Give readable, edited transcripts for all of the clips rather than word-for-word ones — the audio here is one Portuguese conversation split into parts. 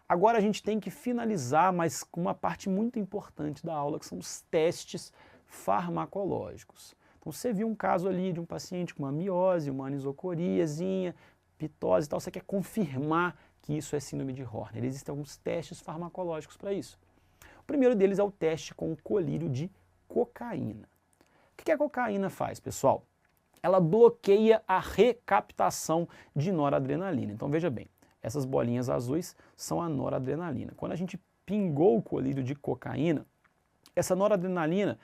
Agora a gente tem que finalizar, mas com uma parte muito importante da aula, que são os testes farmacológicos. Então você viu um caso ali de um paciente com uma miose, uma anisocoriazinha, pitose e tal, você quer confirmar que isso é síndrome de Horner. Existem alguns testes farmacológicos para isso. O primeiro deles é o teste com o colírio de cocaína. O que a cocaína faz, pessoal? Ela bloqueia a recaptação de noradrenalina. Então veja bem, essas bolinhas azuis são a noradrenalina. Quando a gente pingou o colírio de cocaína, essa noradrenalina,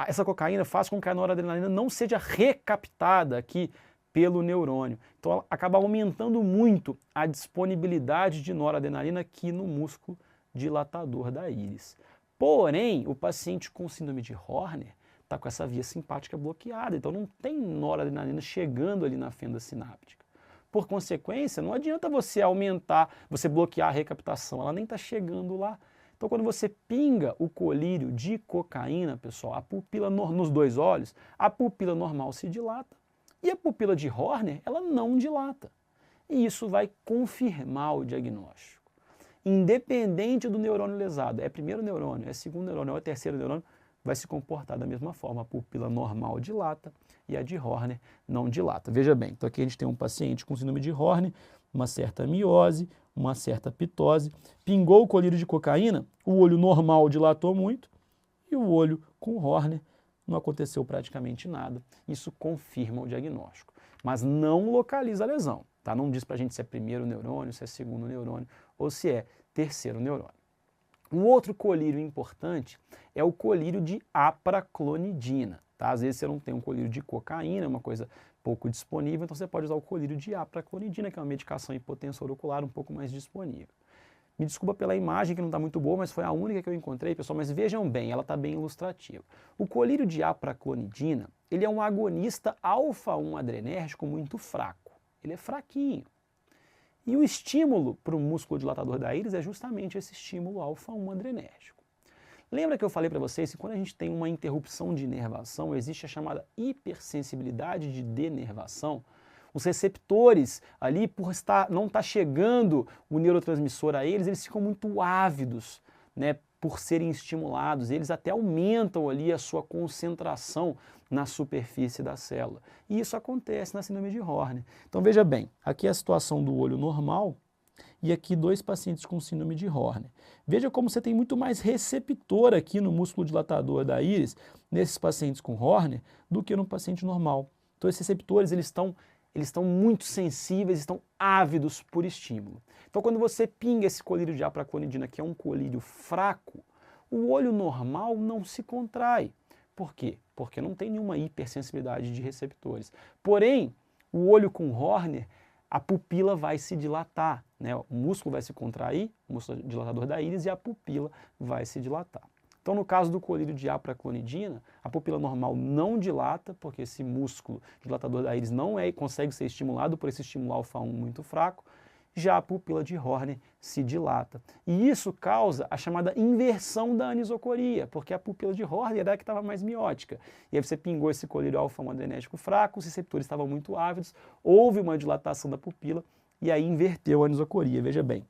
essa cocaína faz com que a noradrenalina não seja recaptada aqui pelo neurônio. Então ela acaba aumentando muito a disponibilidade de noradrenalina aqui no músculo dilatador da íris. Porém, o paciente com síndrome de Horner está com essa via simpática bloqueada, então não tem noradrenalina chegando ali na fenda sináptica. Por consequência, não adianta você aumentar, você bloquear a recaptação, ela nem está chegando lá. Então quando você pinga o colírio de cocaína, pessoal, a pupila nos dois olhos, a pupila normal se dilata e a pupila de Horner, ela não dilata. E isso vai confirmar o diagnóstico. Independente do neurônio lesado, é primeiro neurônio, é segundo neurônio, é terceiro neurônio, vai se comportar da mesma forma. A pupila normal dilata e a de Horner não dilata. Veja bem, então aqui a gente tem um paciente com síndrome de Horner, uma certa miose, uma certa pitose, pingou o colírio de cocaína, o olho normal dilatou muito e o olho com Horner não aconteceu praticamente nada. Isso confirma o diagnóstico, mas não localiza a lesão, tá? Não diz pra gente se é primeiro neurônio, se é segundo neurônio ou se é terceiro neurônio. Um outro colírio importante é o colírio de apraclonidina. Tá? Às vezes você não tem um colírio de cocaína, é uma coisa pouco disponível, então você pode usar o colírio de apraclonidina, que é uma medicação hipotensor ocular um pouco mais disponível. Me desculpa pela imagem que não está muito boa, mas foi a única que eu encontrei, pessoal, mas vejam bem, ela está bem ilustrativa. O colírio de apraclonidina, ele é um agonista alfa-1 adrenérgico muito fraco, ele é fraquinho. E o estímulo para o músculo dilatador da íris é justamente esse estímulo alfa-1 adrenérgico. Lembra que eu falei para vocês que quando a gente tem uma interrupção de inervação, existe a chamada hipersensibilidade de denervação? Os receptores ali, por não estar chegando o neurotransmissor a eles ficam muito ávidos, né, por serem estimulados, eles até aumentam ali a sua concentração na superfície da célula. E isso acontece na síndrome de Horner. Então veja bem, aqui é a situação do olho normal e aqui dois pacientes com síndrome de Horner. Veja como você tem muito mais receptor aqui no músculo dilatador da íris, nesses pacientes com Horner, do que no paciente normal. Então esses receptores, eles estão muito sensíveis, estão ávidos por estímulo. Então quando você pinga esse colírio de apraclonidina, que é um colírio fraco, o olho normal não se contrai. Por quê? Porque não tem nenhuma hipersensibilidade de receptores. Porém, o olho com Horner, a pupila vai se dilatar, né? O músculo vai se contrair, o músculo dilatador da íris, e a pupila vai se dilatar. Então, no caso do colírio de apraclonidina, a pupila normal não dilata, porque esse músculo dilatador da íris não consegue ser estimulado por esse estímulo alfa-1 muito fraco, já a pupila de Horner se dilata. E isso causa a chamada inversão da anisocoria, porque a pupila de Horner era a que estava mais miótica. E aí você pingou esse colírio alfa-1 adrenérgico fraco, os receptores estavam muito ávidos, houve uma dilatação da pupila e aí inverteu a anisocoria, veja bem.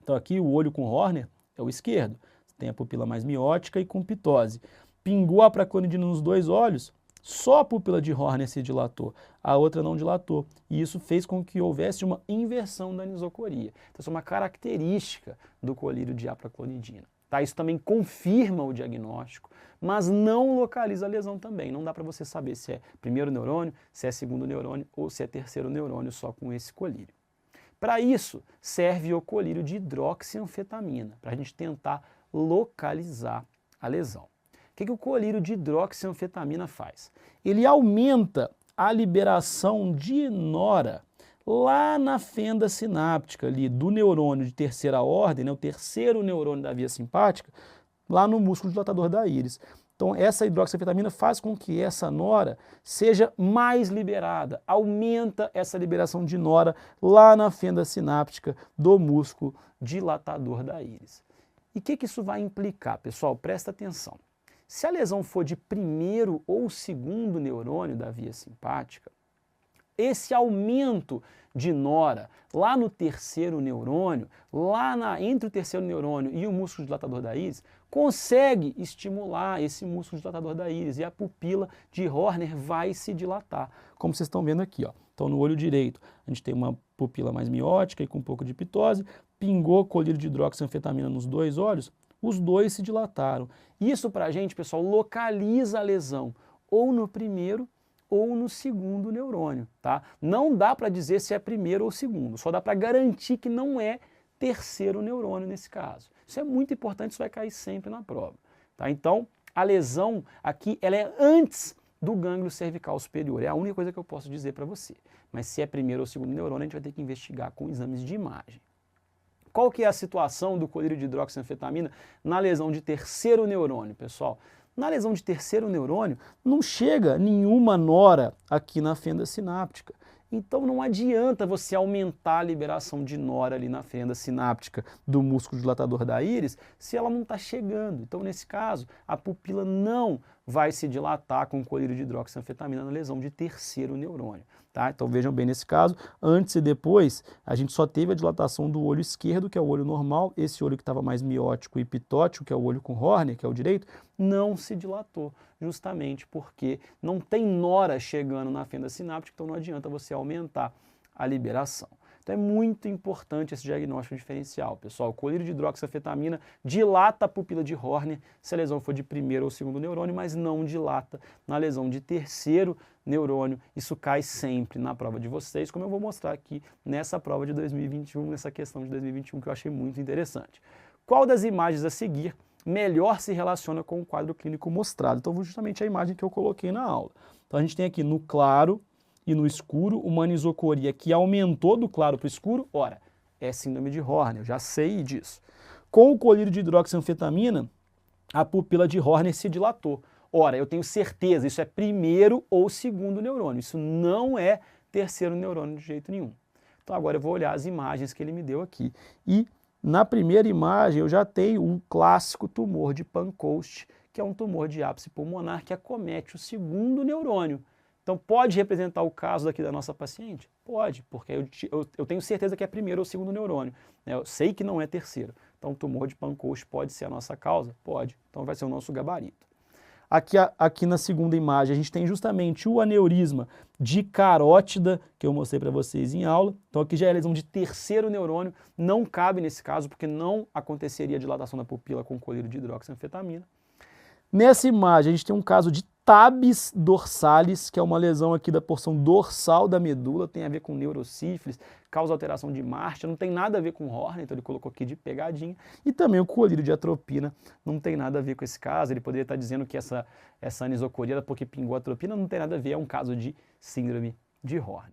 Então aqui o olho com Horner é o esquerdo, tem a pupila mais miótica e com pitose. Pingou a apraclonidina nos dois olhos, só a pupila de Horner se dilatou, a outra não dilatou. E isso fez com que houvesse uma inversão da anisocoria. Então, isso é uma característica do colírio de apraclonidina. Tá? Isso também confirma o diagnóstico, mas não localiza a lesão também. Não dá para você saber se é primeiro neurônio, se é segundo neurônio ou se é terceiro neurônio só com esse colírio. Para isso, serve o colírio de hidroxianfetamina, para a gente tentar localizar a lesão. O que o colírio de hidroxianfetamina faz? Ele aumenta a liberação de nora lá na fenda sináptica ali do neurônio de terceira ordem, né, o terceiro neurônio da via simpática, lá no músculo dilatador da íris. Então essa hidroxianfetamina faz com que essa nora seja mais liberada, aumenta essa liberação de nora lá na fenda sináptica do músculo dilatador da íris. E o que isso vai implicar, pessoal? Presta atenção. Se a lesão for de primeiro ou segundo neurônio da via simpática, esse aumento de nora lá no terceiro neurônio, entre o terceiro neurônio e o músculo dilatador da íris, consegue estimular esse músculo dilatador da íris e a pupila de Horner vai se dilatar, como vocês estão vendo aqui, ó. Então no olho direito a gente tem uma pupila mais miótica e com um pouco de pitose, pingou colírio de hidroxianfetamina nos dois olhos, os dois se dilataram. Isso pra gente, pessoal, localiza a lesão ou no primeiro ou no segundo neurônio, tá? Não dá para dizer se é primeiro ou segundo, só dá para garantir que não é terceiro neurônio nesse caso. Isso é muito importante, isso vai cair sempre na prova, tá? Então, a lesão aqui, ela é antes do gânglio cervical superior, é a única coisa que eu posso dizer para você. Mas se é primeiro ou segundo neurônio, a gente vai ter que investigar com exames de imagem. Qual que é a situação do colírio de hidroxianfetamina na lesão de terceiro neurônio, pessoal? Na lesão de terceiro neurônio, não chega nenhuma nora aqui na fenda sináptica. Então não adianta você aumentar a liberação de nora ali na fenda sináptica do músculo dilatador da íris se ela não está chegando. Então nesse caso, a pupila não vai se dilatar com colírio de hidroxianfetamina na lesão de terceiro neurônio. Tá? Então vejam bem, nesse caso, antes e depois, a gente só teve a dilatação do olho esquerdo, que é o olho normal, esse olho que estava mais miótico e pitótico, que é o olho com Horner, que é o direito, não se dilatou, justamente porque não tem nora chegando na fenda sináptica, então não adianta você aumentar a liberação. Então é muito importante esse diagnóstico diferencial, pessoal. O colírio de hidroxianfetamina dilata a pupila de Horner se a lesão for de primeiro ou segundo neurônio, mas não dilata na lesão de terceiro neurônio. Isso cai sempre na prova de vocês, como eu vou mostrar aqui nessa prova de 2021, nessa questão de 2021 que eu achei muito interessante. Qual das imagens a seguir melhor se relaciona com o quadro clínico mostrado? Então, justamente a imagem que eu coloquei na aula. Então, a gente tem aqui no claro e no escuro uma anisocoria que aumentou do claro para o escuro. Ora, é síndrome de Horner, eu já sei disso. Com o colírio de hidroxianfetamina, a pupila de Horner se dilatou. Ora, eu tenho certeza, isso é primeiro ou segundo neurônio, isso não é terceiro neurônio de jeito nenhum. Então agora eu vou olhar as imagens que ele me deu aqui. E na primeira imagem eu já tenho um clássico tumor de Pancoast, que é um tumor de ápice pulmonar que acomete o segundo neurônio. Então pode representar o caso daqui da nossa paciente? Pode, porque eu tenho certeza que é primeiro ou segundo neurônio. Eu sei que não é terceiro. Então o tumor de Pancoast pode ser a nossa causa? Pode. Então vai ser o nosso gabarito. Aqui na segunda imagem a gente tem justamente o aneurisma de carótida, que eu mostrei para vocês em aula. Então aqui já é lesão de terceiro neurônio, não cabe nesse caso, porque não aconteceria dilatação da pupila com colírio de hidroxianfetamina. Nessa imagem a gente tem um caso de tabes dorsalis, que é uma lesão aqui da porção dorsal da medula, tem a ver com neurosífilis, causa alteração de marcha, não tem nada a ver com Horner, então ele colocou aqui de pegadinha, e também o colírio de atropina não tem nada a ver com esse caso, ele poderia estar dizendo que essa anisocoria era porque pingou atropina, não tem nada a ver, é um caso de síndrome de Horner.